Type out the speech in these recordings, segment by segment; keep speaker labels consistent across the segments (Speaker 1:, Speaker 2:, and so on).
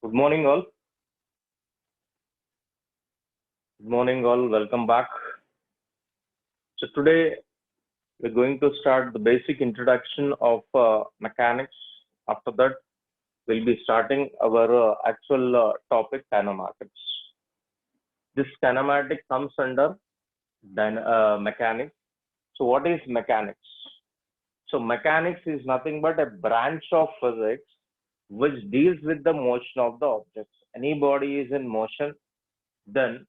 Speaker 1: Good morning, all. Good morning, all. Welcome back. So today we're going to start the basic introduction of mechanics. After that, we'll be starting our actual topic, kinematics. This kinematic comes under mechanics. So what is mechanics? So mechanics is nothing but a branch of physics which deals with the motion of the objects. Any body is in motion, then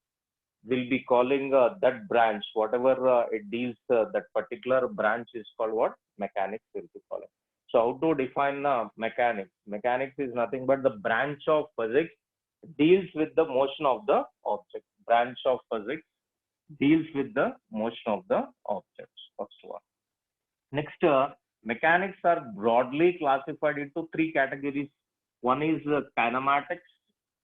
Speaker 1: we'll be calling that branch, whatever it deals, that particular branch is called what? Mechanics will be calling. So how to define mechanics? Mechanics is nothing but the branch of physics deals with the motion of the object. Branch of physics deals with the motion of the objects. First one. Next, mechanics are broadly classified into three categories. One is kinematics,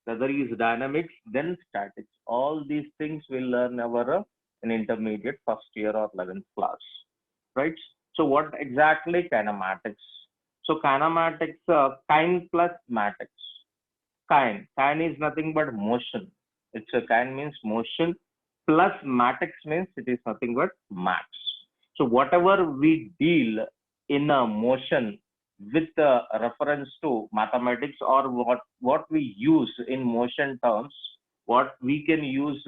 Speaker 1: the other is dynamics, then statics. All these things we'll learn our in intermediate first year or 11th class, right? So what exactly kinematics? So kinematics, kind plus matics. Kind is nothing but motion. It's a kind means motion plus matics means it is nothing but max. So whatever we deal in a motion with reference to mathematics or what we use in motion terms, what we can use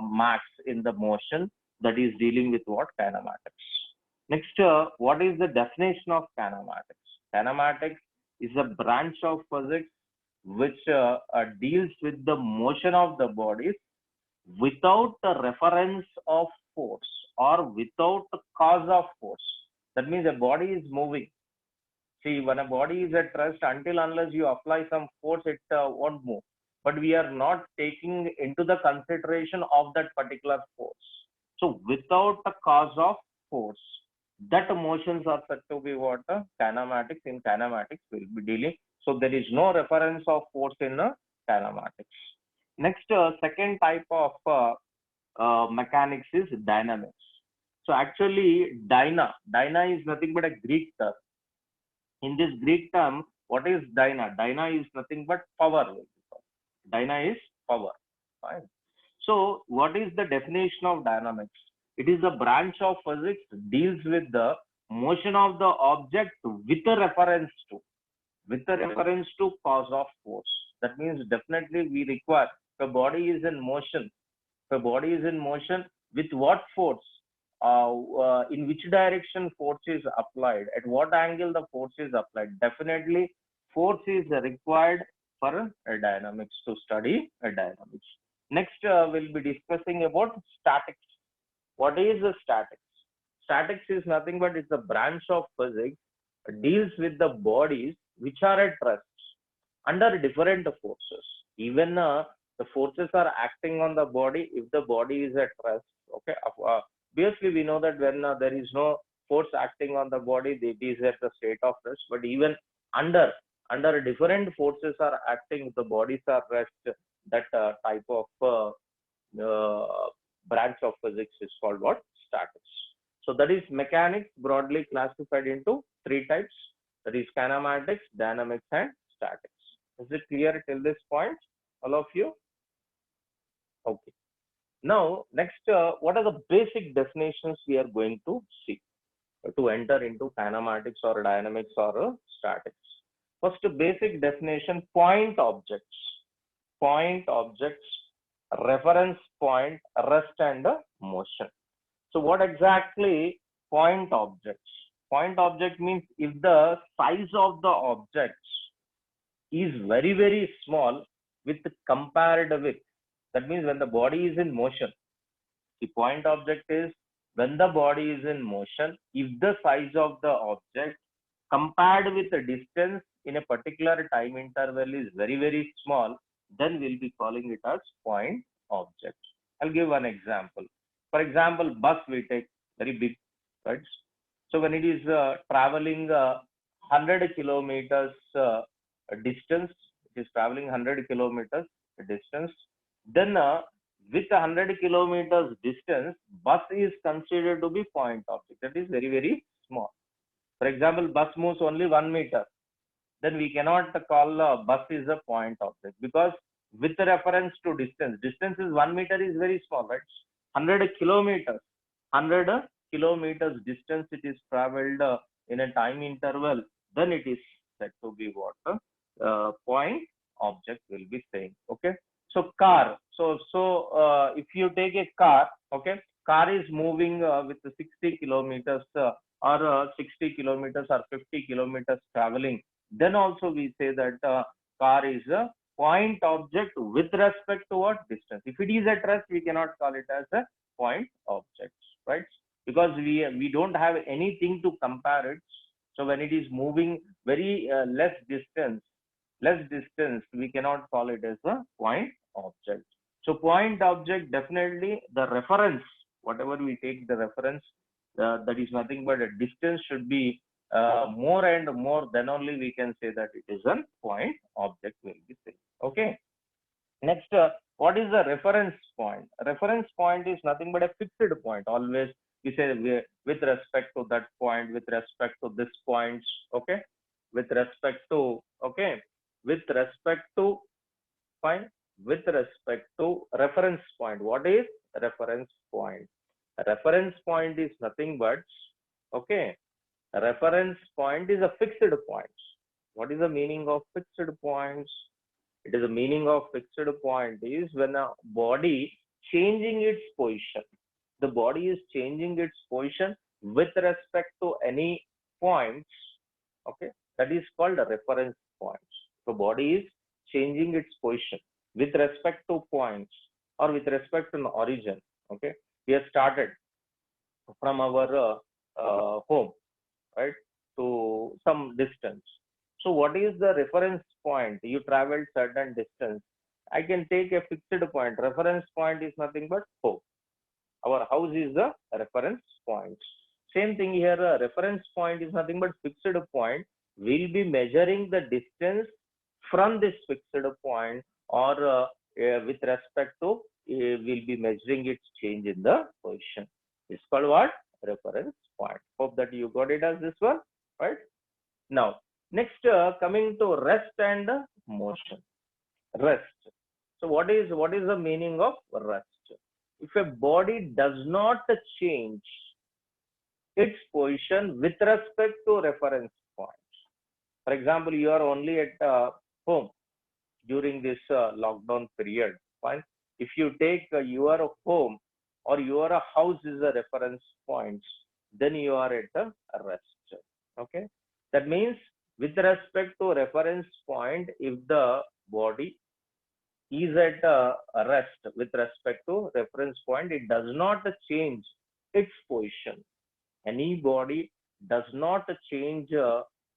Speaker 1: max in the motion that is dealing with what kinematics. Next, what is the definition of kinematics? Kinematics is a branch of physics which deals with the motion of the bodies without the reference of force or without the cause of force. That means a body is moving. See, when a body is at rest, until unless you apply some force, it won't move. But we are not taking into the consideration of that particular force. So without the cause of force, that motions are said to be what? Kinematics. In kinematics, we'll be dealing. So there is no reference of force in kinematics. Next, second type of mechanics is dynamics. So actually, dyna is nothing but a Greek term. In this Greek term, what is dyna? Dyna is nothing but power. Dyna is power. Fine. So, what is the definition of dynamics? It is a branch of physics deals with the motion of the object with a reference to cause of force. That means definitely we require, the body is in motion. The body is in motion with what force? In which direction force is applied? At what angle the force is applied? Definitely, force is required for a dynamics, to study a dynamics. Next, we'll be discussing about statics. What is the statics? Statics is nothing but it's a branch of physics deals with the bodies which are at rest under different forces. Even the forces are acting on the body if the body is at rest. Okay. Obviously, we know that when there is no force acting on the body, it is at the state of rest. But even under different forces are acting, the bodies are rest. That type of branch of physics is called what? Statics. So that is mechanics broadly classified into three types. That is kinematics, dynamics, and statics. Is it clear till this point, all of you? Okay. Now, next, what are the basic definitions we are going to see to enter into kinematics or dynamics or statics? First, basic definition: point objects. Point objects, reference point, rest, and motion. So, what exactly point objects? Point object means if the size of the objects is very, very small with compared with, that means when the body is in motion, the point object is when the body is in motion, if the size of the object compared with the distance in a particular time interval is very, very small, then we'll be calling it as point object. I'll give one example. For example, bus we take, very big, right? So when it is traveling 100 kilometers distance, it is traveling 100 kilometers distance, then with 100 kilometers distance, bus is considered to be point object. That is very, very small. For example, bus moves only 1 meter. then we cannot call bus is a point object, because with reference to distance is 1 meter is very small, right? 100 kilometers, 100 kilometers distance it is traveled in a time interval, then it is said to be what point object will be saying. Okay, so car. So if you take a car, okay, car is moving with 60 kilometers or 60 kilometers or 50 kilometers traveling. Then also we say that car is a point object with respect to what distance. If it is at rest, we cannot call it as a point object, right? Because we don't have anything to compare it. So when it is moving very less distance, we cannot call it as a point object. So point object, definitely the reference, whatever we take the reference, that is nothing but a distance should be more and more, then only we can say that it is a point object will be said. Okay. Next, what is the reference point? Reference point is nothing but a fixed point. Always we say with respect to that point, with respect to this point. Okay, with respect to, okay, with respect to, fine, with respect to reference point. What is reference point? A reference point is nothing but, okay, a reference point is a fixed point. What is the meaning of fixed points? It is the meaning of fixed point is when a body changing its position. The body is changing its position with respect to any points. Okay, that is called a reference point. The body is changing its position with respect to points or with respect to an origin. Okay, we have started from our home, right, to some distance. So what is the reference point? You traveled certain distance. I can take a fixed point. Reference point is nothing but home. Our house is the reference point. Same thing here. A reference point is nothing but fixed point. We'll be measuring the distance from this fixed point, or with respect to, we'll be measuring its change in the position. It's called what? Reference point. Hope that you got it as this one, right? Now, next, coming to rest and motion. Rest. So what is the meaning of rest? If a body does not change its position with respect to reference point. For example, you are only at home during this lockdown period. Fine. If you take your home or your house is a reference point, then you are at a rest. Okay. That means with respect to reference point, if the body is at a rest with respect to reference point, it does not change its position. Any body does not change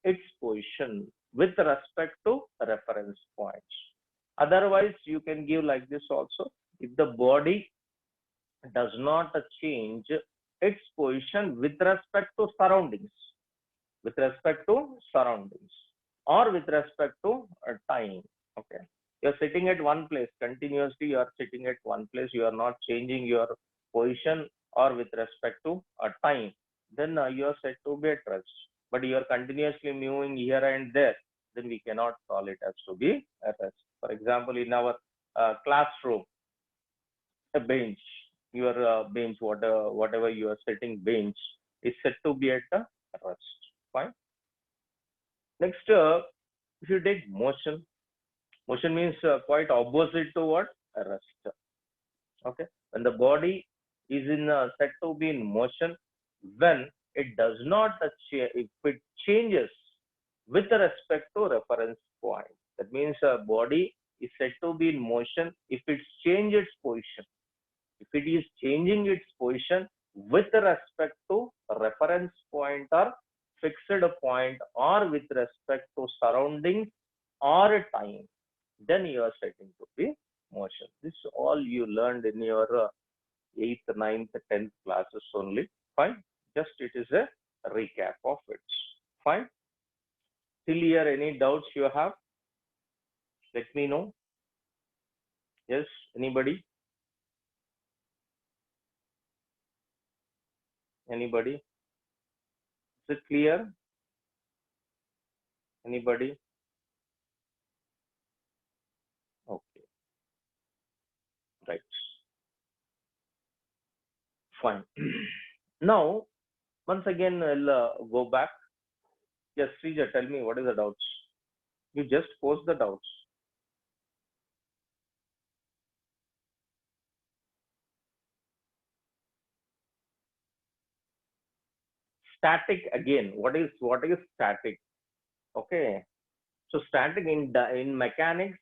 Speaker 1: its position with respect to reference points. Otherwise, you can give like this also. If the body does not change its position with respect to surroundings, or with respect to time. Okay, you're sitting at one place continuously. You are sitting at one place. You are not changing your position or with respect to time. Then you are said to be at rest. But you are continuously moving here and there. Then we cannot call it as to be at rest. For example, in our classroom, a bench, your bench, whatever you are sitting bench is said to be at a rest. Fine. Next, if you take motion means quite opposite to what? A rest. Okay. When the body is in said to be in motion, when it does not if it changes with respect to reference point. That means a body is said to be in motion if it changes its position. If it is changing its position with respect to reference point or fixed point, or with respect to surroundings or time, then you are setting to be motion. This all you learned in your 8th, 9th, 10th classes only. Fine. Just it is a recap of it. Fine. Till here, any doubts you have? Let me know. Yes, anybody? Anybody? Is it clear? Anybody? Fine. Now, once again, I'll go back. Yes, Srija, tell me what is the doubts? You just post the doubts. Static again. What is static? Okay. So static in mechanics,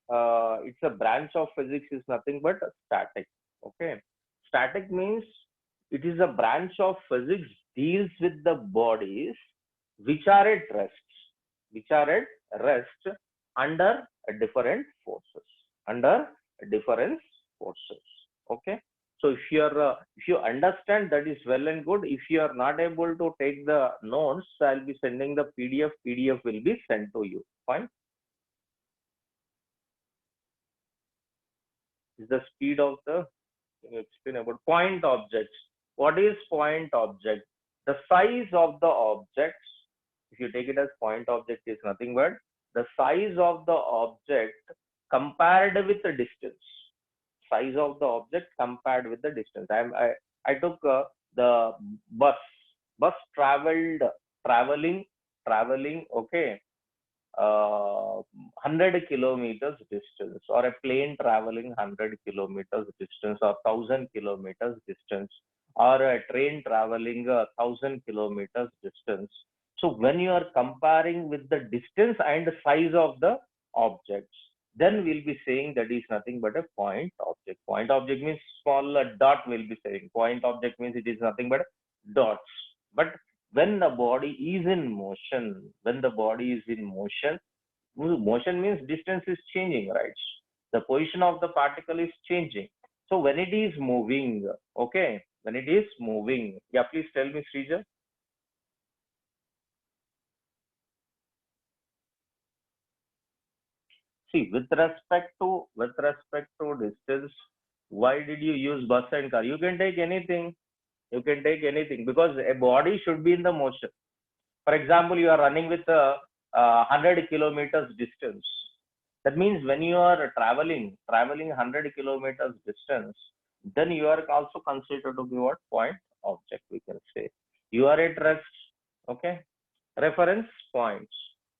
Speaker 1: it's a branch of physics is nothing but static. Okay. Static means it is a branch of physics deals with the bodies which are at rest, which are at rest under different forces, under different forces. Okay. So if you understand, that is well and good. If you are not able to take the notes, I'll be sending the PDF. PDF will be sent to you. Fine. Is the speed of the, can you explain about point objects? What is point object? The size of the objects, if you take it as point object, is nothing but the size of the object compared with the distance. Size of the object compared with the distance. I took the bus traveling, okay, 100 kilometers distance, or a plane traveling 100 kilometers distance, or 1,000 kilometers distance, or a train traveling 1,000 kilometers distance. So when you are comparing with the distance and the size of the objects, then we'll be saying that is nothing but a point object. Point object means small dot, we'll be saying. Point object means it is nothing but dots. But when the body is in motion, when the body is in motion, motion means distance is changing, right? The position of the particle is changing. So when it is moving, okay, when it is moving, yeah, please tell me, Srija. See, with respect to distance, why did you use bus and car? You can take anything. You can take anything because a body should be in the motion. For example, you are running with a 100 kilometers distance. That means when you are traveling 100 kilometers distance, then you are also considered to be what? Point object, we can say. You are at rest. Okay. Reference points.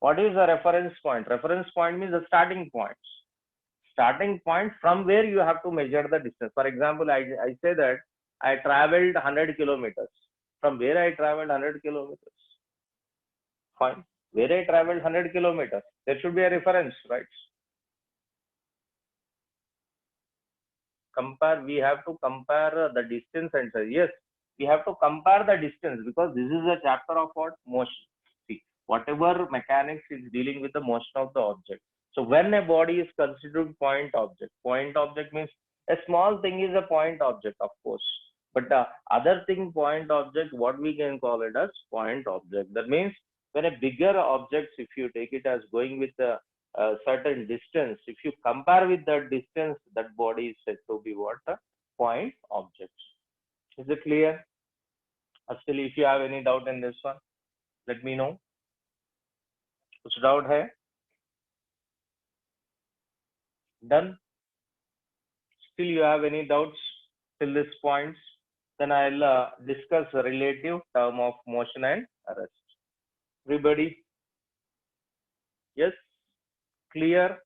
Speaker 1: What is a reference point? Reference point means the starting point. Starting point from where you have to measure the distance. For example, I say that I traveled 100 kilometers. From where I traveled 100 kilometers? Fine. Where I traveled 100 kilometers, there should be a reference, right? We have to compare the distance and say, yes, we have to compare the distance because this is a chapter of what? Motion. See, whatever mechanics is dealing with the motion of the object. So when a body is considered point object means a small thing is a point object, of course. But the other thing, point object, what we can call it as point object. That means when a bigger object, if you take it as going with a certain distance, if you compare with that distance, that body is said to be what? A point object. Is it clear? Actually, if you have any doubt in this one, let me know. Kuch doubt hai? Done? Still you have any doubts till this point? Then I'll discuss the relative term of motion and rest. Everybody? Yes? Clear?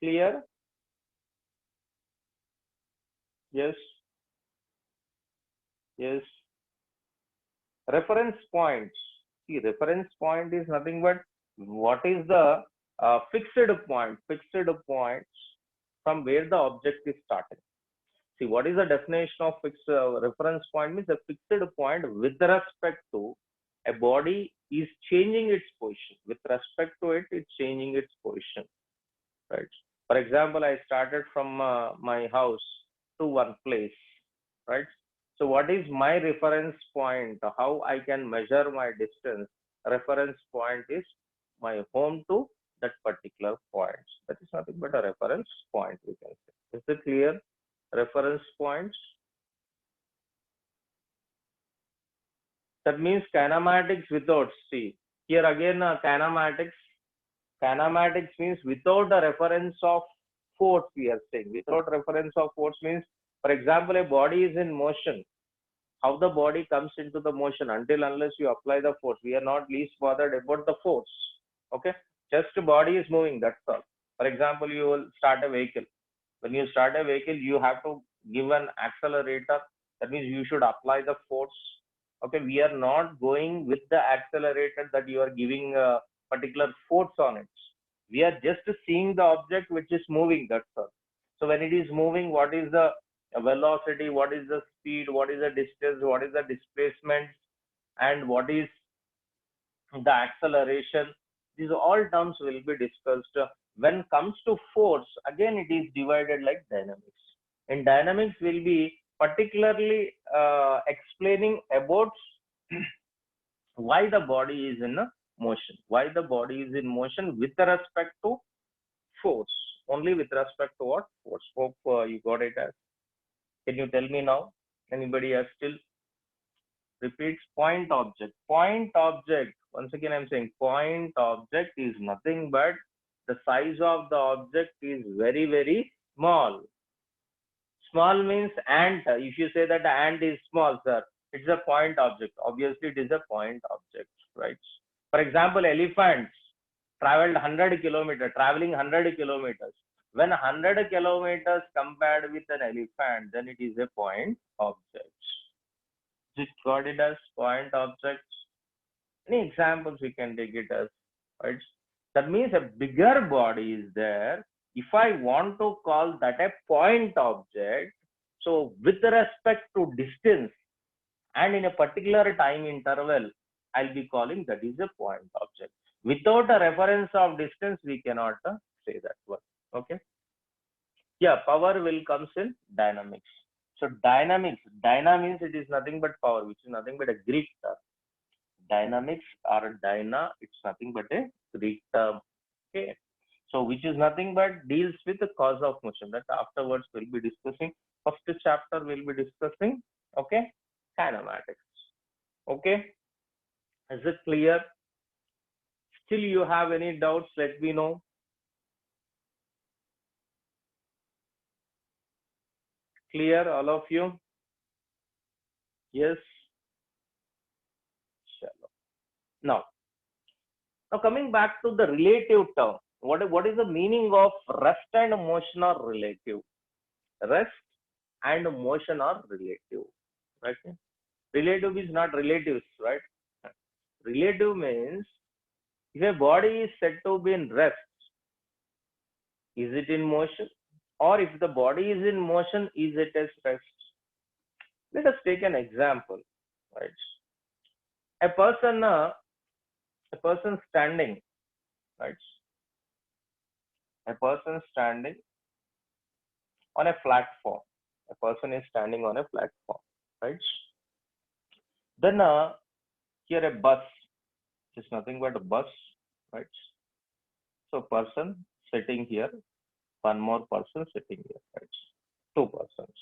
Speaker 1: Clear? Yes? Yes? Reference points. See, reference point is nothing but what is the fixed points from where the object is starting. See, what is the definition of fixed reference point? Means a fixed point with respect to a body is changing its position. With respect to it, it's changing its position, right? For example, I started from my house to one place, right? So what is my reference point? How I can measure my distance? Reference point is my home to that particular point. That is nothing but a reference point, we can say. Is it clear? Reference points. That means kinematics without, see, here again kinematics. Kinematics means without a reference of force, we are saying. Without reference of force means For example, a body is in motion. How the body comes into the motion? Until unless you apply the force, we are not least bothered about the force. Okay, just the body is moving, that's all. For example, you will start a vehicle. When you start a vehicle, you have to give an accelerator. That means you should apply the force. Okay, we are not going with the accelerator that you are giving a particular force on it. We are just seeing the object which is moving, that's all. So when it is moving, what is the velocity, what is the speed, what is the distance, what is the displacement, and what is the acceleration? These all terms will be discussed. When comes to force, again it is divided like dynamics. In dynamics, will be particularly explaining about why the body is in a motion, why the body is in motion with respect to force, only with respect to what? Force. Hope you got it. As can you tell me now? Anybody has still repeats? Point object. Point object. Once again, I'm saying point object is nothing but the size of the object is very, very small. Small means ant. If you say that the ant is small, sir, it's a point object. Obviously, it is a point object, right? For example, elephants traveled 100 kilometers, traveling 100 kilometers. When 100 kilometers compared with an elephant, then it is a point object. Just got it as point object. Any examples we can take it as, right? That means a bigger body is there. If I want to call that a point object, so with respect to distance and in a particular time interval, I'll be calling that is a point object. Without a reference of distance, we cannot say that word. Okay. Yeah, power will comes in dynamics. So dynamics, means it is nothing but power, which is nothing but a Greek term. Dynamics or dyna, it's nothing but a Greek term. Okay. So which is nothing but deals with the cause of motion. That afterwards we'll be discussing. First chapter we'll be discussing. Okay. Kinematics. Okay. Is it clear? Still you have any doubts? Let me know. Clear, all of you? Yes. Now coming back to the relative term. What is the meaning of rest and motion are relative? Rest and motion are relative. Right? Relative is not relatives, right? Relative means if a body is said to be in rest, is it in motion? Or if the body is in motion, is it at rest? Let us take an example, right? A person standing, right? A person standing on a platform. A person is standing on a platform, right? Then here a bus, which is nothing but a bus, right? So person sitting here, one more person sitting here, right? Two persons.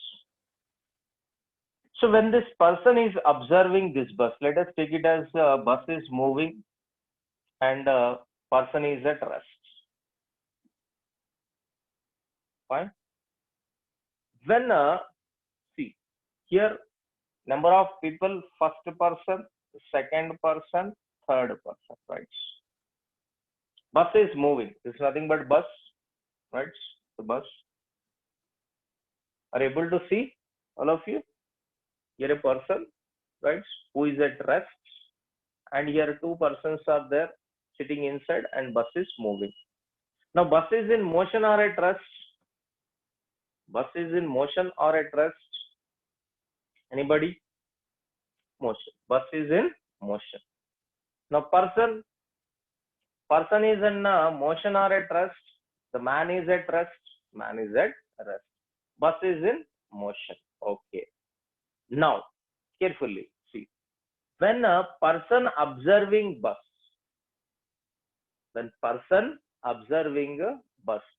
Speaker 1: So when this person is observing this bus, let us take it as bus is moving and person is at rest. Fine. When see here, number of people, first person, second person, third person, right? Bus is moving. It's nothing but bus, right? The bus. Are able to see all of you? Here a person, right, who is at rest, and here two persons are there sitting inside, and bus is moving. Now bus is in motion or at rest? Bus is in motion or at rest? Anybody? Motion. Bus is in motion. Now person is in motion or at rest? The man is at rest. Man is at rest. Bus is in motion. Okay. Now carefully see. When a person observing bus,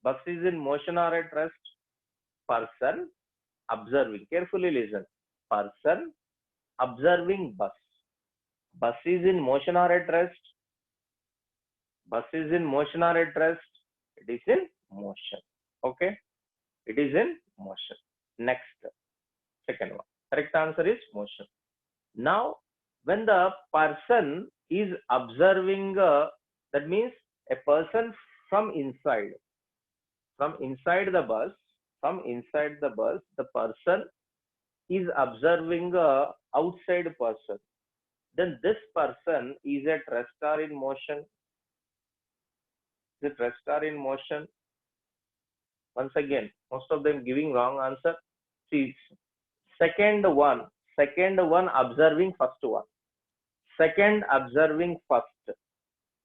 Speaker 1: bus is in motion or at rest? Person observing, carefully listen. Person observing bus. Bus is in motion or at rest? Bus is in motion or at rest? It is in motion. Okay. It is in motion. Next. Second one. Correct answer is motion. Now, when the person is observing, that means a person from inside, from inside the bus, the person is observing a outside person. Then this person is at rest or in motion. Is it rest or in motion? Once again, most of them giving wrong answer. See, second one observing first one. Second observing first.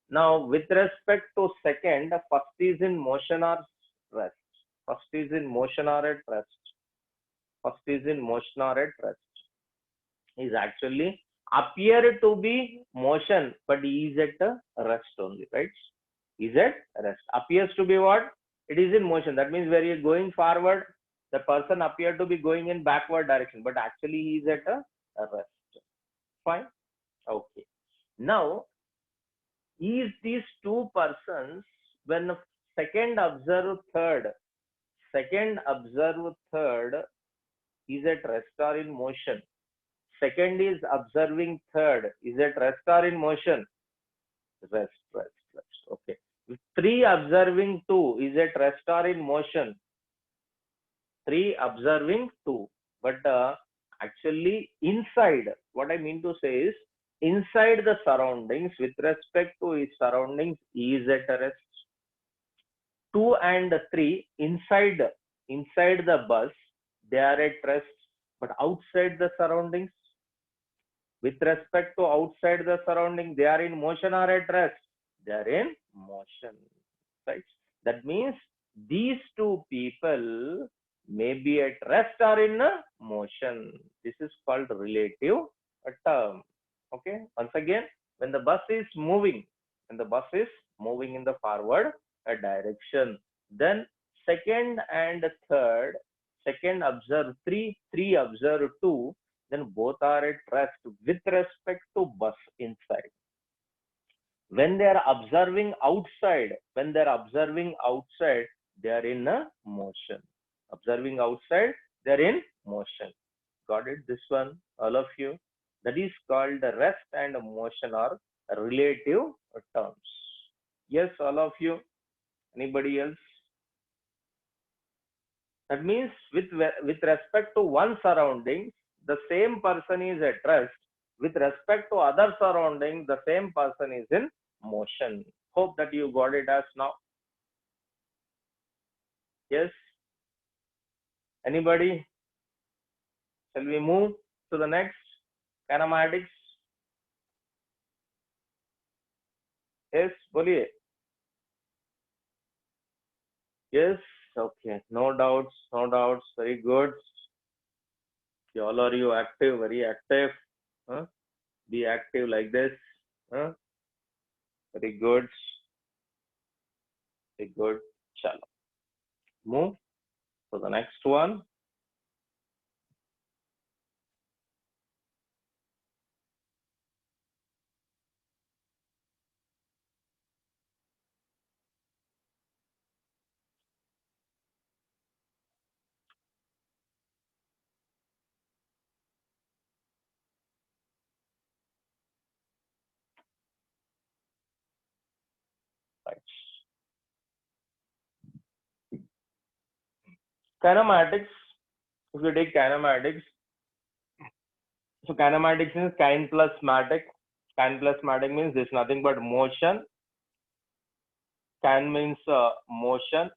Speaker 1: Now, with respect to second, first is in motion or rest. First is in motion or at rest. First is in motion or at rest. Is actually appear to be motion, but is at rest only, right? Is at rest. Appears to be what? It is in motion. That means where you're going forward, the person appear to be going in backward direction, but actually he is at a rest. Fine. Okay. Now, is these two persons, when second observe third is at rest or in motion? Second is observing third is at rest or in motion? Rest. Okay. Three observing two is at rest or in motion? Three observing two. But actually inside, what I mean to say is, inside the surroundings, with respect to its surroundings, is at rest. 2 and 3 inside the bus, they are at rest. But outside the surroundings, with respect to outside the surrounding, they are in motion or at rest? They are in motion, right? That means these two people may be at rest or in motion. This is called relative term. Okay. Once again, when the bus is moving in the forward direction, then second and third, second observe 3, 3 observe 2, then both are at rest with respect to bus inside. When they are observing outside, they are in motion. Observing outside, they are in motion. Got it? This one, all of you. That is called the rest and motion or relative terms. Yes, all of you. Anybody else? That means with respect to one surrounding, the same person is at rest. With respect to other surroundings, the same person is in motion. Hope that you got it as now. Yes? Anybody? Shall we move to the next? Kinematics. Yes, boliye. Yes, okay. No doubts. Very good. All are you active? Very active. Huh? Be active like this. Huh? Very good. Very good. Chalo. Move to the next one. Right. Kinematics. If you take kinematics, so kinematics is kind plus matic. Kind plus matic means this nothing but motion. Can means motion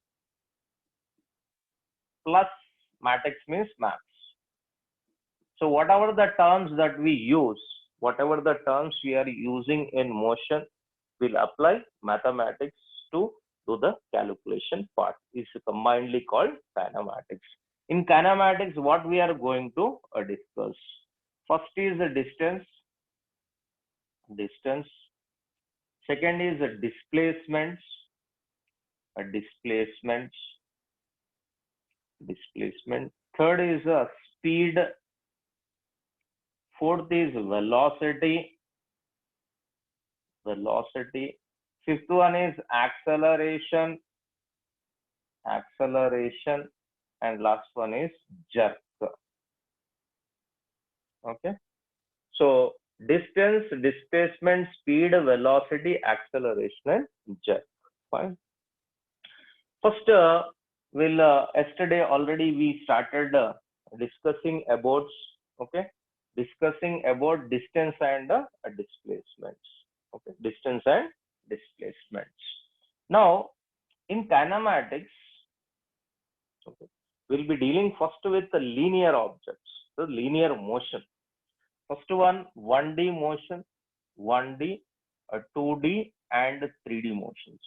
Speaker 1: plus matrix means maps. So whatever the terms that we use, whatever the terms we are using in motion, will apply mathematics to do the calculation part. It's combinedly called kinematics. In kinematics, what we are going to discuss. First is the distance. Second is the displacements. Displacement. Third is speed. Fourth is velocity. Fifth one is acceleration. And last one is jerk. Okay. So distance, displacement, speed, velocity, acceleration, and jerk. Fine. First, yesterday already we started discussing about, okay, discussing about distance and displacements. Okay, distance and displacements. Now, in kinematics, okay, we'll be dealing first with the linear objects, the linear motion. First one, 1D motion, 1D, 2D, and 3D motions.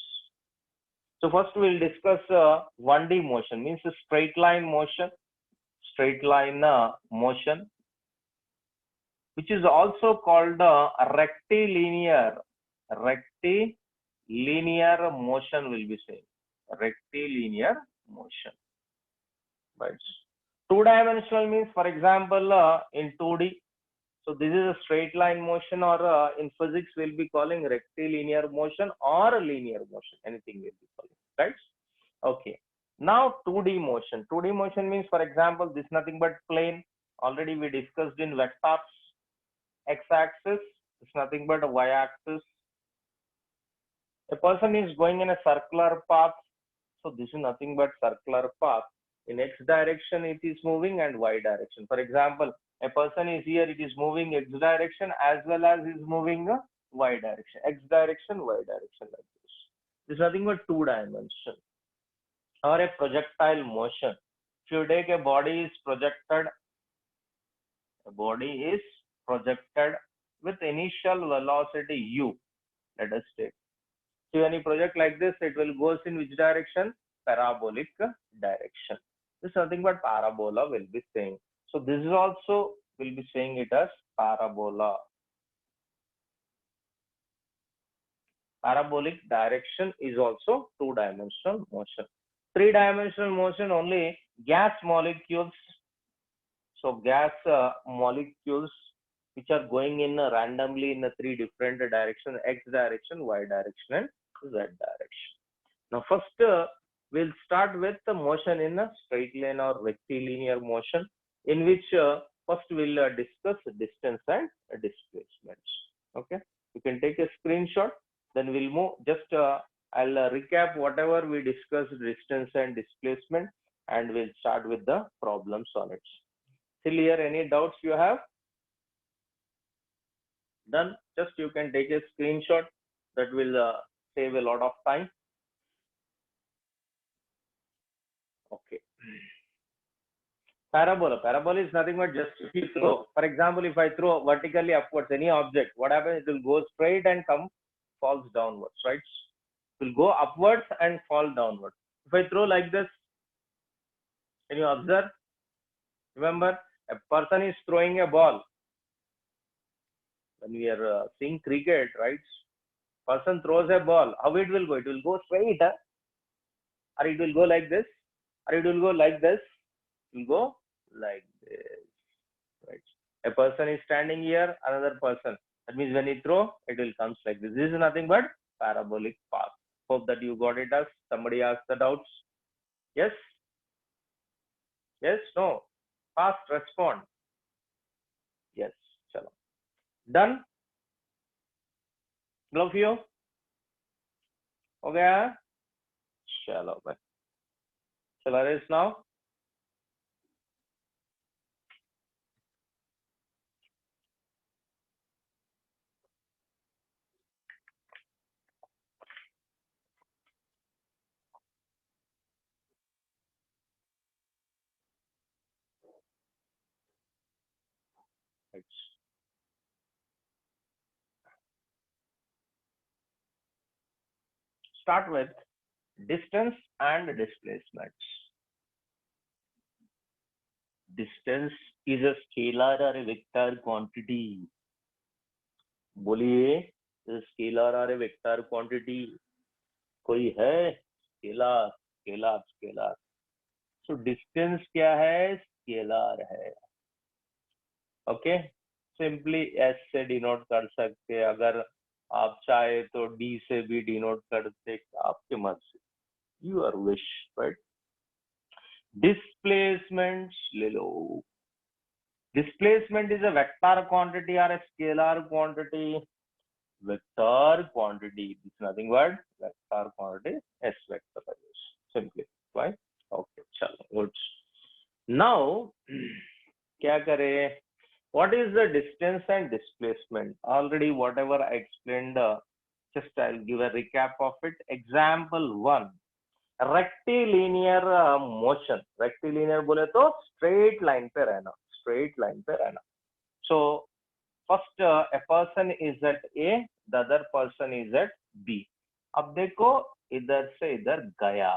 Speaker 1: So first we'll discuss 1D motion, means a straight line motion, which is also called rectilinear motion. Will be saying rectilinear motion, right? Two-dimensional means, for example, in 2D. So this is a straight line motion, or in physics we'll be calling rectilinear motion or linear motion. Anything we'll be calling, right? Okay. Now 2D motion. 2D motion means, for example, this nothing but plane. Already we discussed in vectors. X-axis is nothing but a y-axis. A person is going in a circular path. So this is nothing but circular path. In X direction it is moving, and Y direction. For example, a person is here, it is moving X direction as well as is moving Y direction. X direction, Y direction, like this. This is nothing but two dimension. Or a projectile motion. If you take a body is projected with initial velocity u, let us take. So when you project like this, it will goes in which direction? Parabolic direction. This is nothing but parabola will be saying. So this is also will be saying it as parabola. Parabolic direction is also two-dimensional motion. Three-dimensional motion, only gas molecules. So gas molecules which are going in randomly in three different directions: X direction, Y direction, and Z direction. Now first we'll start with the motion in a straight line or rectilinear motion, in which first we'll discuss distance and displacements. Okay, you can take a screenshot, then we'll move. Just I'll recap whatever we discussed, distance and displacement, and we'll start with the problems on it. Still here, any doubts you have? Then just you can take a screenshot. That will save a lot of time. Okay. Parabola is nothing but just if you throw. For example, if I throw vertically upwards any object, what happens? It will go straight and falls downwards, right? It will go upwards and fall downwards. If I throw like this, can you observe? Remember, a person is throwing a ball. When we are seeing cricket, right? Person throws a ball. How it will go? It will go straight, or it will go like this, or it will go like this. It will go like this, right? A person is standing here, another person. That means when he throw, it will comes like this. This is nothing but parabolic path. Hope that you got it. As somebody asked the doubts. Yes? Yes? No? Fast respond. Yes. Chalo. Done? All of you? Okay? Chalo. Shall I erase now? Right. Start with distance and displacements. Distance is a scalar or a vector quantity. बोलिए, scalar और vector quantity कोई है? Scalar scalar scalar. So distance क्या है? Scalar है. Okay, simply S से denote कर सकते, अगर आप चाहे तो डी से भी डिनोट करते, आपके मर्जी, you are wish, right? Displacement ले लो. Displacement is a vector quantity or a scalar quantity? Vector quantity. It's nothing but vector quantity, S vector. Simply, right? Okay, chalo, good. Now, क्या करें? What is the distance and displacement? Already, whatever I explained, just I'll give a recap of it. Example 1. Rectilinear motion. Rectilinear बोले तो straight line पे रहना. Straight line पे रहना. So, first a person is at A, the other person is at B. अब देखो इधर से इधर गया.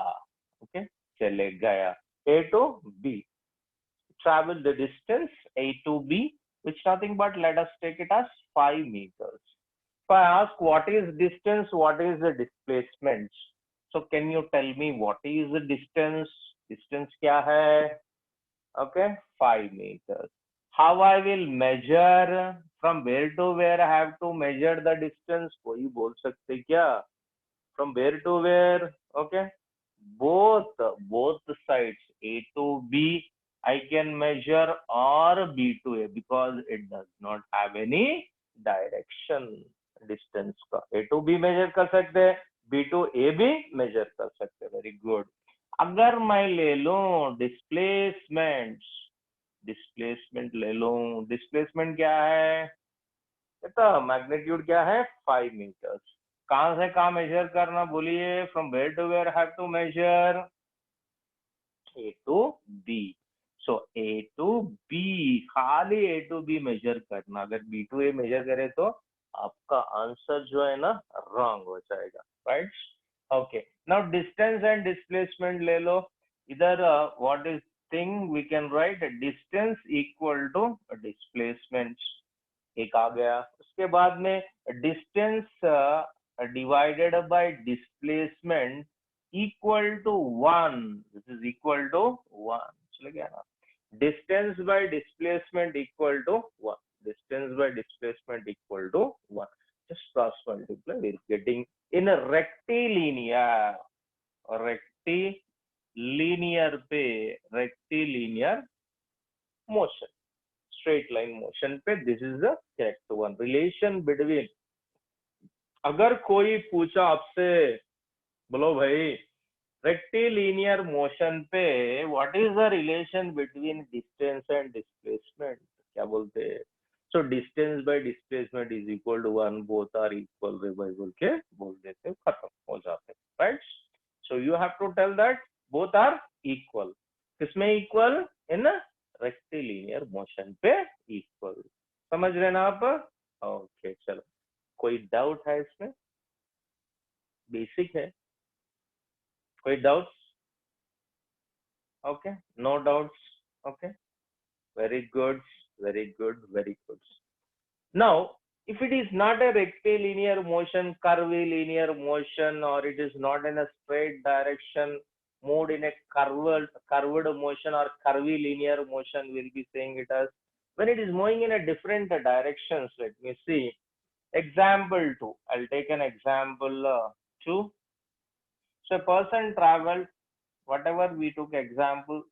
Speaker 1: Okay? चले गया. A to B. Travel the distance A to B, which nothing but let us take it as 5 meters. If I ask what is distance, what is the displacement? So can you tell me what is the distance? Distance क्या है? Okay, 5 meters. How I will measure? From where to where I have to measure the distance? कोई बोल सकते क्या? From where to where? Okay, both sides A to B I can measure, or B to A, because it does not have any direction. Distance का A to B measure कर सकते हैं, B to A भी measure कर सकते हैं. Very good. अगर मैं ले लूं डिस्प्लेसमेंट ले लूं, डिस्प्लेसमेंट क्या है? तो मैग्नीट्यूड क्या है? 5 मीटर्स. कहां से कहां मेजर करना बोलिए? From where to where have to measure? A to B. So A to B, खाली A to B मेजर करना. अगर B to A मेजर करे तो आपका आंसर जो है ना रॉन्ग हो जाएगा. Right? Okay. Now distance and displacement ले लो. इधर what is thing we can write distance equal to displacement. एक आ गया. उसके बाद में distance divided by displacement equal to 1. This is equal to 1. चल गया ना? Distance by displacement equal to 1. Distance by displacement equal to 1. Just cross multiply. We're getting in a rectilinear motion, straight line motion पे this is the correct one. Relation between. अगर कोई पूछा आपसे, बोलो भाई रेक्टिलिनियर मोशन पे what is the relation between distance and displacement, क्या बोलते हैं? So distance by displacement is equal to 1. Both are equal वे बाय बोल के बोल देते, खत्म हो जाते. Right? So you have to tell that both are equal. किसमें इक्वल? इन रेक्टिलिनियर मोशन पे इक्वल. समझ रहे ना आप? ओके, चलो. कोई डाउट है इसमें? बेसिक है. कोई doubts? Okay, no doubts. Okay, very good, very good, very good. Now, if it is not a rectilinear motion, curvilinear motion, or it is not in a straight direction, moved in a curved motion or curvilinear motion, we'll be saying it as when it is moving in a different directions. Let me see. Example 2. I'll take an example 2. So a person traveled, whatever we took example,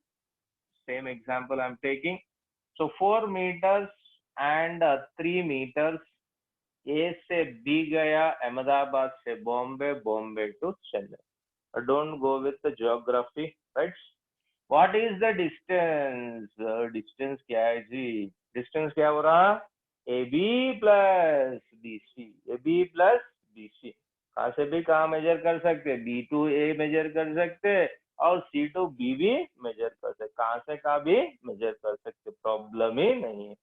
Speaker 1: same example I'm taking. So 4 meters and 3 meters. A से B गया अहमदाबाद से Bombay, Bombay to Chennai. Don't go with the geography, right? What is the distance? Distance क्या है जी? Distance क्या हो रहा? AB plus BC. AB plus BC. कहाँ से भी कहाँ मेजर कर सकते? B to A मेजर कर सकते और C to B भी मेजर कर सकते. कहाँ से कहाँ भी मेजर कर सकते, प्रॉब्लम ही नहीं है.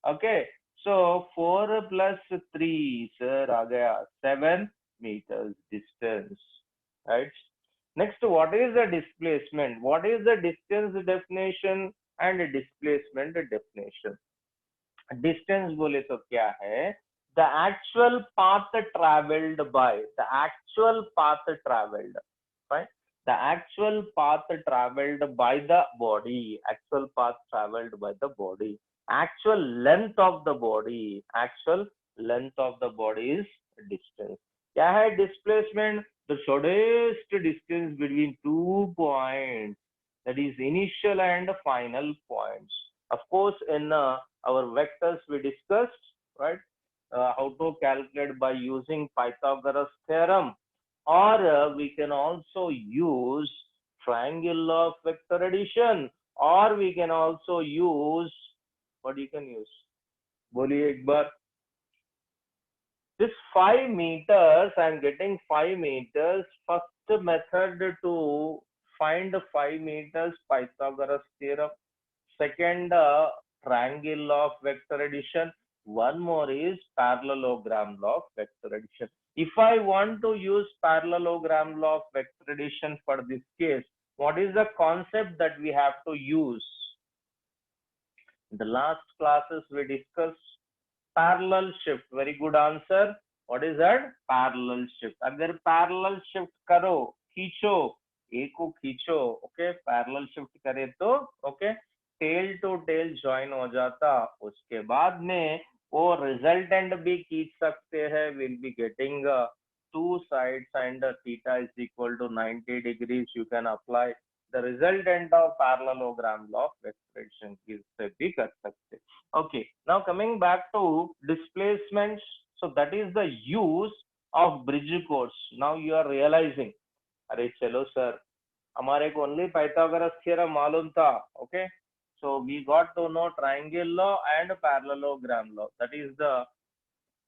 Speaker 1: ओके, सो 4 plus 3 सर आ गया 7 meters distance. Right? Next, what is the displacement? What is the distance definition and displacement definition? Distance बोले तो क्या है? the actual path traveled by, the actual path traveled, right? The actual path traveled by the body, actual path traveled by the body, actual length of the body, actual length of the body is distance. क्या है displacement? The shortest distance between 2 points, that is initial and final points. Of course, in our vectors we discussed, right, how to calculate by using Pythagoras theorem, or we can also use triangle law of vector addition, or we can also use, what you can use? बोलिए एक बार. This 5 meters, I am getting 5 meters. First method to find 5 meters, Pythagoras theorem. Second, triangle law of vector addition. One more is parallelogram law of vector addition. If I want to use parallelogram law of vector addition for this case, what is the concept that we have to use? In the last classes we discussed parallel shift. Very good answer. What is that? Parallel shift. अगर parallel shift करो, खींचो, एक को खींचो, okay, parallel shift करे तो okay, tail to tail join हो जाता. उसके बाद में वो रिजल्टेंट भी खींच सकते हैं. Will be getting two sides and theta is equal to 90 degrees. You can apply the resultant of parallelogram law of vector addition. इससे भी कर सकते. Okay, now coming back to displacements. So that is the use of bridge course. Now you are realizing, अरे चलो sir, हमारे को only Pythagoras theorem मालूम था. Okay, so we got to know triangle law and parallelogram law. That is the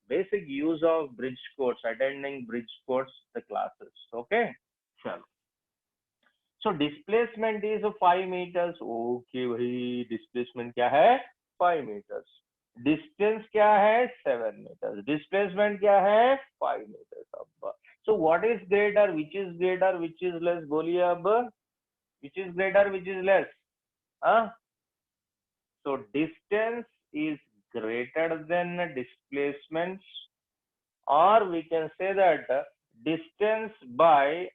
Speaker 1: basic use of bridge course, attending bridge course the classes. Okay, चलो. So displacement is 5 meters. Okay भाई, displacement क्या है? 5 meters. Distance क्या है? 7 meters. Displacement क्या है? 5 meters. अब so what is greater? Which is greater? Which is less? बोलिए अब. Which is greater? Which is less? हाँ? So distance is greater than displacements, or we can say that distance by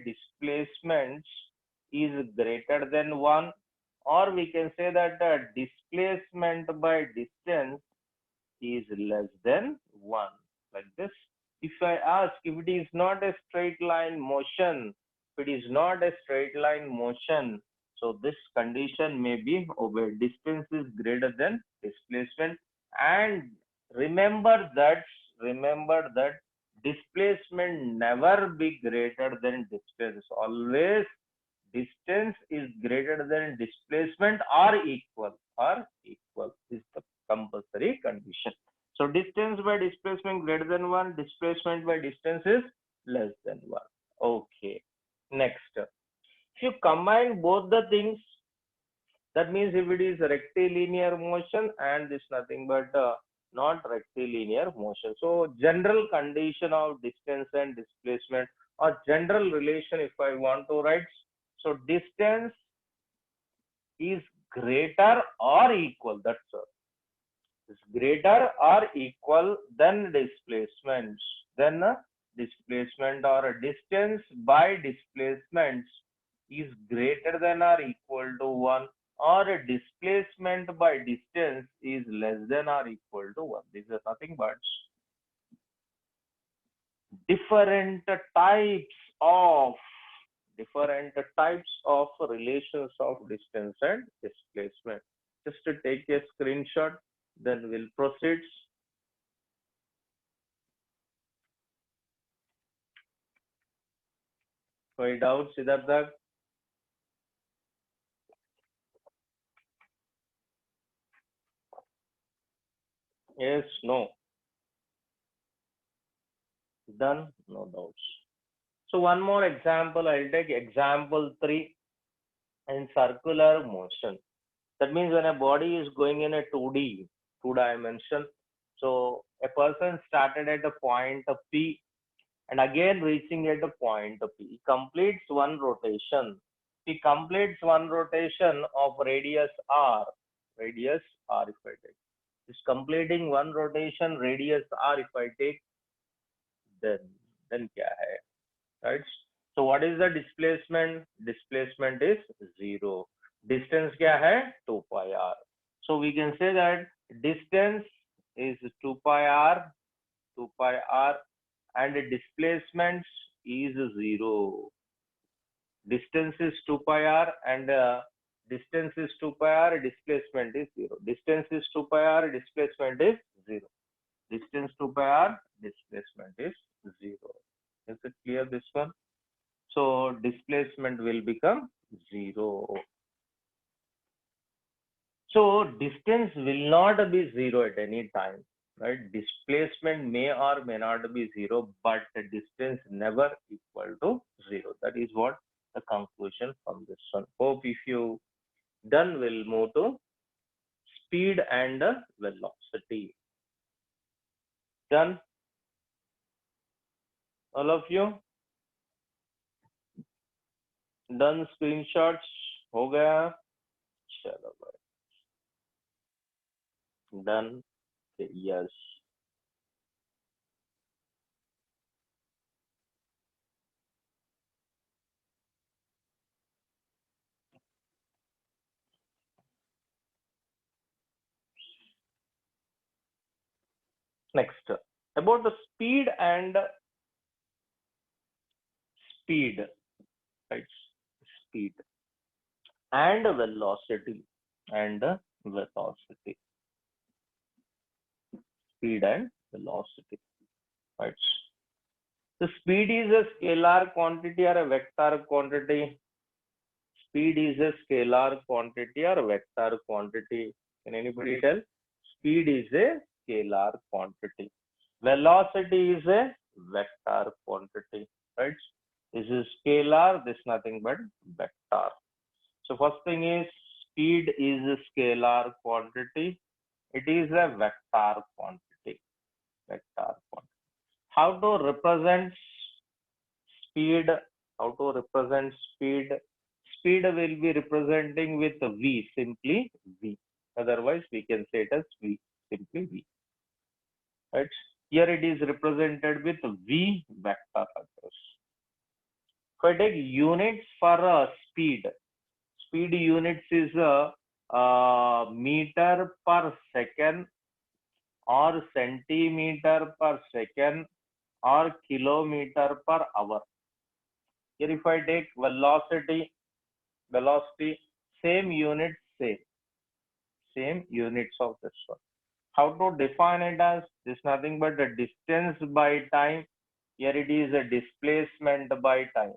Speaker 1: displacements is greater than 1, or we can say that displacement by distance is less than 1, like this. If I ask, if it is not a straight line motion, so this condition may be obeyed. Distance is greater than displacement, and remember that displacement never be greater than distance. Always distance is greater than displacement or equal. This is the compulsory condition. So distance by displacement greater than 1, displacement by distance is less than 1. Okay, next. If you combine both the things, that means if it is rectilinear motion and this nothing but not rectilinear motion. So general condition of distance and displacement, or general relation if I want to write. So distance is greater or equal, that's all. Is greater or equal than displacements. Then displacement or distance by displacements is greater than or equal to 1, or a displacement by distance is less than or equal to 1. These are nothing but different types of relations of distance and displacement. Just to take a screenshot, then we'll proceed. Any doubts, Siddhartha? Yes, no. Done, no doubts. So one more example, I'll take example 3 in circular motion. That means when a body is going in a 2D, 2 dimension, so a person started at a point of P and again reaching at a point of P. He completes one rotation. He completes one rotation of radius R. If I take. Is completing one rotation radius R if I take, then क्या है? Right? So what is the displacement? Displacement is 0. Distance क्या है? 2 pi r. So we can say that distance is 2 pi r, and displacement is 0. Distance is 2 pi r and Distance is 2 pi r, displacement is 0. Distance is 2 pi r, displacement is 0. Distance 2 pi r, displacement is 0. Is it clear this one? So displacement will become 0. So distance will not be 0 at any time, right? Displacement may or may not be 0, but the distance never equal to 0. That is what the conclusion from this one. Hope if you done, we'll move to speed and velocity. Done? All of you? Done screenshots? हो गया? चलो भाई. Done? Yes. Next, about the speed and speed, right? Speed and velocity and velocity. Speed and velocity, right? The speed is a scalar quantity or a vector quantity. Speed is a scalar quantity or a vector quantity. Can anybody tell? Speed is a scalar quantity. Velocity is a vector quantity, right? This is scalar, this is nothing but vector. So first thing is speed is a scalar quantity. It is a vector quantity. Vector quantity. How to represent speed? How to represent speed? Speed will be representing with V, simply V. Otherwise, we can say it as V, simply V. Right? Here it is represented with V vector. If I take units for speed, speed units is meter per second or centimeter per second or kilometer per hour. Here if I take velocity, same units, same units of this one. How to define it as? This nothing but the distance by time. Here it is a displacement by time,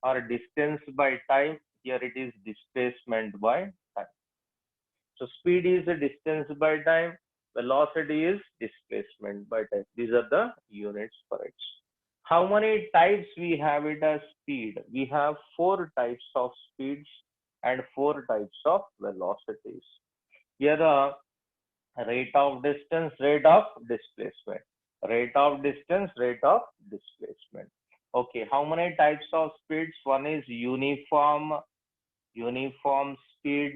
Speaker 1: or distance by time. Here it is displacement by time. So speed is a distance by time, velocity is displacement by time. These are the units for it. How many types we have it as speed? We have 4 types of speeds and 4 types of velocities. Here rate of distance, rate of displacement. Rate of distance, rate of displacement. Okay, how many types of speeds? One is uniform speed.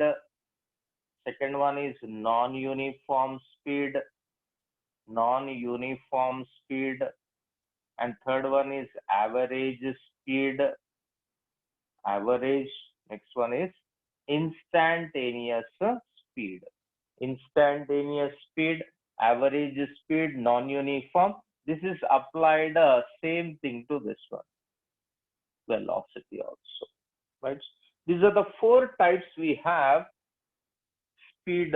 Speaker 1: Second one is non-uniform speed. And third one is average speed. Next one is instantaneous speed. Instantaneous speed, average speed, non-uniform. This is applied same thing to this one. Velocity also, right? These are the 4 types we have. Speed,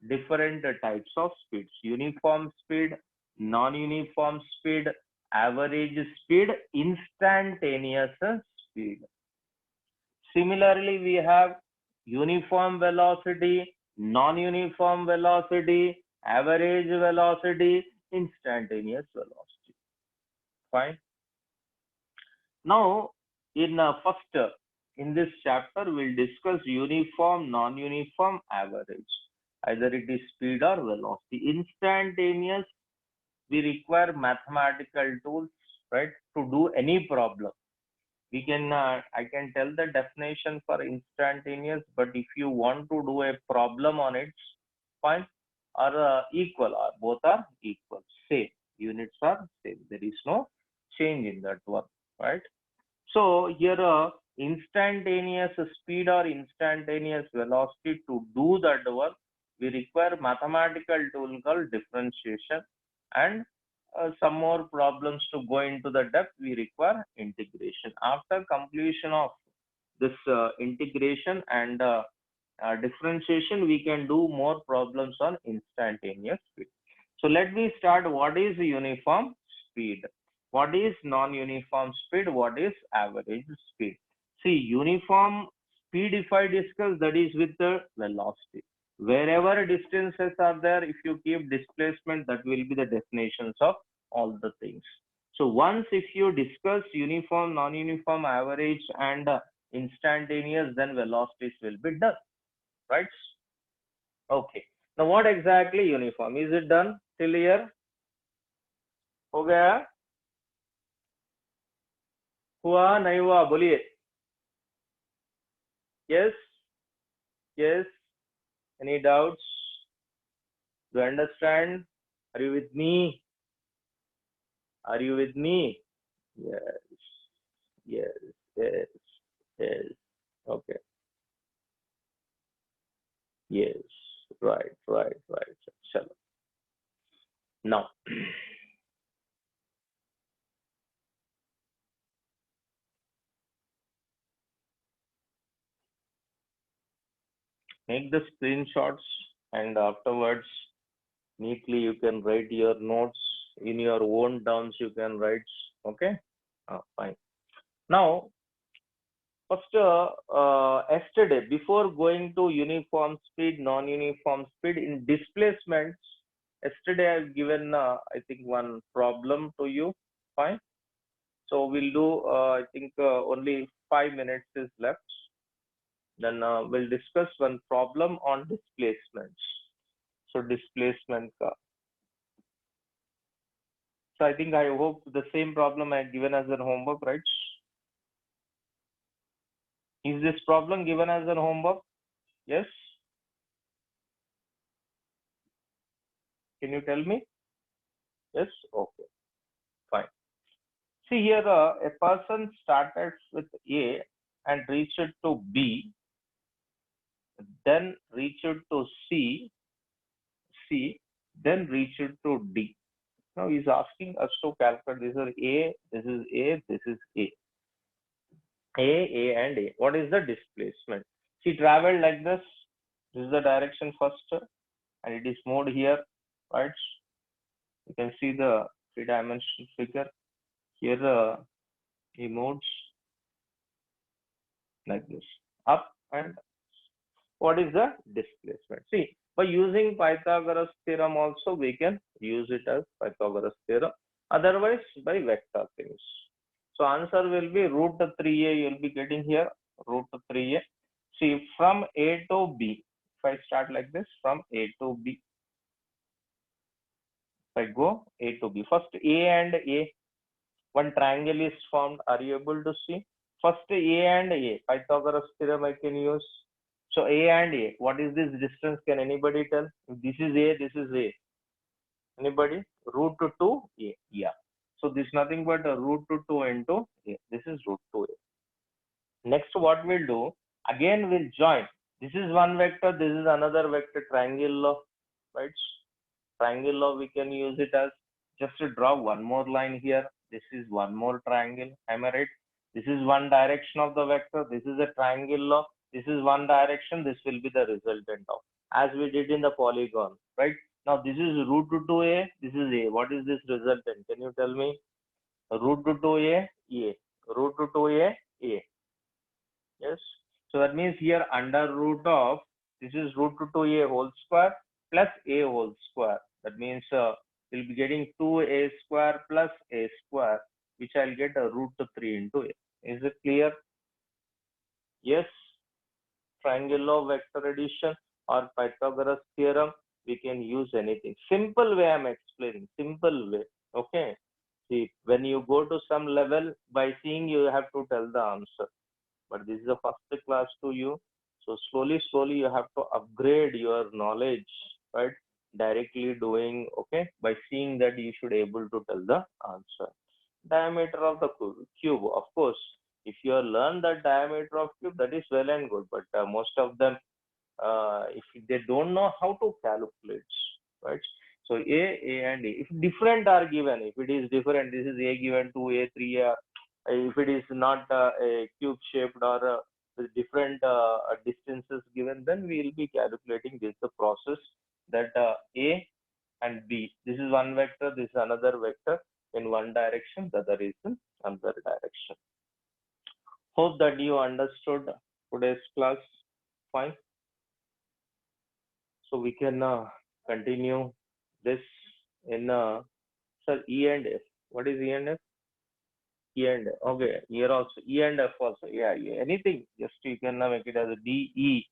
Speaker 1: different types of speeds: uniform speed, non-uniform speed, average speed, instantaneous speed. Similarly, we have uniform velocity, non-uniform velocity, average velocity, instantaneous velocity. Fine. Now, in in this chapter, we'll discuss uniform, non-uniform, average. Either it is speed or velocity. Instantaneous, we require mathematical tools, right, to do any problem. We can, I can tell the definition for instantaneous, but if you want to do a problem on it, fine, or equal, or both are equal, same, units are same. There is no change in that one, right? So here instantaneous speed or instantaneous velocity, to do that work, we require mathematical tool called differentiation, and some more problems to go into the depth, we require integration. After completion of this integration and differentiation, we can do more problems on instantaneous speed. So let me start. What is uniform speed? What is non-uniform speed? What is average speed? See, uniform speed, if I discuss, that is with the velocity. Wherever distances are there, if you keep displacement, that will be the definitions of all the things. So once if you discuss uniform, non-uniform, average, and instantaneous, then velocities will be done, right? Okay. Now what exactly uniform? Is it done till here? हो गया? हुआ नहीं हुआ? बोलिए. Yes? Yes? Any doubts? Do you understand? Are you with me? Are you with me? Yes. Yes. Yes. Yes. Okay. Yes. Right. Right. Right. Chalo. Now. Make the screenshots and afterwards neatly you can write your notes in your own terms. You can write. Okay. Fine. Now, first, yesterday, before going to uniform speed, non-uniform speed in displacements, yesterday I've given, I think, one problem to you. Fine. So we'll do, I think, only 5 minutes is left. Then we'll discuss one problem on displacements. So displacement. So I think I hope the same problem I given as a homework, right? Is this problem given as a homework? Yes. Can you tell me? Yes. Okay. Fine. See here, a person started with A and reached to B, then reached to C, then reached to D. Now he's asking us to calculate. This is A, this is A, this is A. A, and A. What is the displacement? She traveled like this. This is the direction first, and it is moved here, right? You can see the three-dimensional figure. Here he moves like this, up and what is the displacement? See, by using Pythagoras theorem also we can use it as Pythagoras theorem. Otherwise by vector things. So answer will be root 3a. You will be getting here root 3a. See, from A to B. If I start like this, from A to B. If I go A to B. First A and A. One triangle is formed. Are you able to see? First A and A. Pythagoras theorem I can use. So A and A, what is this distance? Can anybody tell? This is A, this is A. Anybody? Root 2 A. Yeah. So this is nothing but a root 2 into A. This is root 2A. Next, what we'll do? Again, we'll join. This is one vector. This is another vector. Triangle law, right? Triangle law, we can use it as just to draw one more line here. This is one more triangle. Am I right? This is one direction of the vector. This is a triangle law. This is one direction. This will be the resultant of, as we did in the polygon, right? Now this is root 2a. This is a. What is this resultant? Can you tell me? Root 2a, a. Root 2a, a. Yes. So that means here under root of, this is root 2a whole square plus a whole square. That means we'll be getting 2a square plus a square, which I'll get a root 3 into a. Is it clear? Yes. Triangle law, vector addition, or Pythagoras theorem, we can use anything. Simple way I'm explaining. Simple way. Okay. See, when you go to some level, by seeing you have to tell the answer. But this is the first class to you. So slowly, slowly you have to upgrade your knowledge, right? Directly doing, okay? By seeing that you should able to tell the answer. Diameter of the cube, of course. If you learn the diameter of cube, that is well and good. But most of them, if they don't know how to calculate, right? So A and A. If different are given, if it is different, this is A given 2A, 3A. If it is not a cube shaped or with different distances given, then we will be calculating this the process that A and B. This is one vector, this is another vector in one direction, the other is in another direction. Hope that you understood today's class fine. So we can continue this in sir, E and F. What is E and F? E and F. Okay, here also E and F also. Yeah, anything. Just you can make it as a D E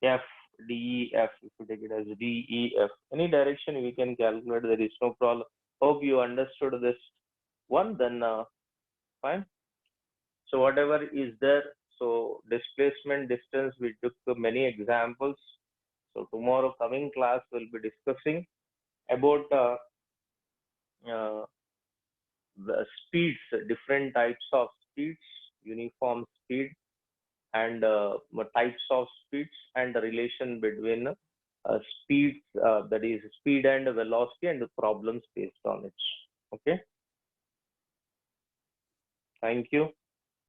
Speaker 1: F, D E F. If you take it as D E F, any direction we can calculate. There is no problem. Hope you understood this one. Then fine. So whatever is there. So displacement, distance. We took many examples. So tomorrow coming class we'll be discussing about uh, the speeds, different types of speeds, uniform speed, and types of speeds, and the relation between speeds, that is speed and velocity, and the problems based on it. Okay. Thank you.